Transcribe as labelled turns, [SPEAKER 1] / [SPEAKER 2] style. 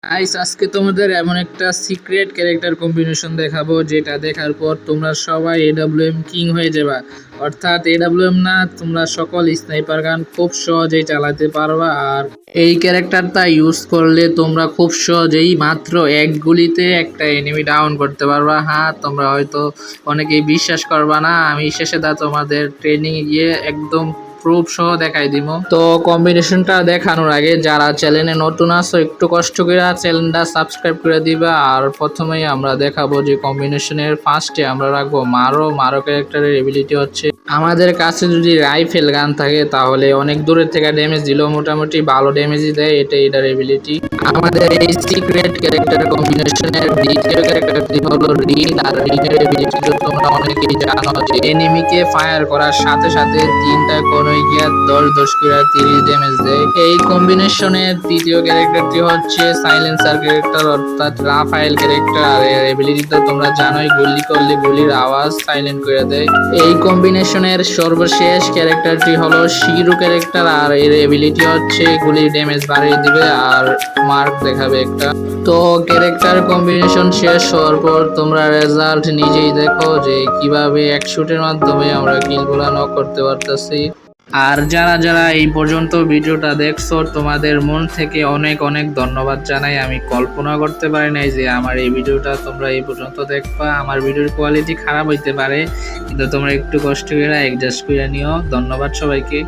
[SPEAKER 1] আজকে তোমাদের এমন একটা সিক্রেট ক্যারেক্টার কম্বিনেশন দেখাবো যেটা দেখার পর তোমরা সবাই এডব্লিউএম কিং হয়ে যাবা। অর্থাৎ এডব্লিউএম না, তোমরা সকল স্নাইপার গান খুব সহজেই চালাতে পারবা। আর এই ক্যারেক্টারটা ইউজ করলে তোমরা খুব সহজেই মাত্র এক গুলিতে একটা এনিমি ডাউন করতে পারবা। হ্যাঁ, তোমরা হয়তো অনেকেই বিশ্বাস করবা না, আমি শেষে তোমাদের ট্রেনিং গিয়ে একদম প্রুফ সহ দেখাই দিব। তো কম্বিনেশনটা দেখানোর আগে যারা চ্যানেলে নতুন আছো একটু কষ্ট করে চ্যানেলটা সাবস্ক্রাইব করে দিবা। আর প্রথমেই আমরা দেখাবো যে কম্বিনেশনের ফার্স্টে আমরা রাখবো মারো ক্যারেক্টারের এবিলিটি হচ্ছে, আমাদের কাছে যদি রাইফেল গান থাকে তাহলে অনেক দূরের থেকে ড্যামেজ দিলেও মোটামুটি ভালো ড্যামেজই দেয়, এটার এবিলিটি। আমাদের এই সিক্রেট ক্যারেক্টার কম্বিনেশনের দ্বিতীয় ক্যারেক্টারটি হলো রিন। আর রিনের এবিলিটি তো তোমরা অনেকেই জানো যে এনিমিকে ফায়ার করার সাথে সাথে 3টা কোণে গিয়া 10 করে 30 ড্যামেজ দেয়। এই কম্বিনেশনের তৃতীয় ক্যারেক্টারটি হচ্ছে সাইলেন্সার ক্যারেক্টার, অর্থাৎ রাফায়েল ক্যারেক্টার। আর এর এবিলিটি তো তোমরা জানোই, গুলি করলে গুলির আওয়াজ সাইলেন্ট করে দেয়। এই কম্বিনেশনের সর্বশেষ ক্যারেক্টারটি হলো শিরু ক্যারেক্টার। আর এর এবিলিটি হচ্ছে গুলির ড্যামেজ বাড়িয়ে দিবে আর মার্ক দেখাবে একটা। তো ক্যারেক্টার কম্বিনেশন শেষ হওয়ার পর তোমরা রেজাল্ট নিজেই দেখো যে কিভাবে এক শুটের মাধ্যমে আমরা কিলগুলা নক করতে পারতেছি। আর যারা যারা এই পর্যন্ত ভিডিওটা দেখছো তোমাদের মন থেকে অনেক অনেক ধন্যবাদ জানাই। আমি কল্পনা করতে পারি নাই যে আমার এই ভিডিওটা তোমরা এই পর্যন্ত দেখবা। আমার ভিডিওর কোয়ালিটি খারাপ হইতে পারে, কিন্তু তোমরা একটু কষ্ট করে অ্যাডজাস্ট করে নিও। ধন্যবাদ সবাইকে।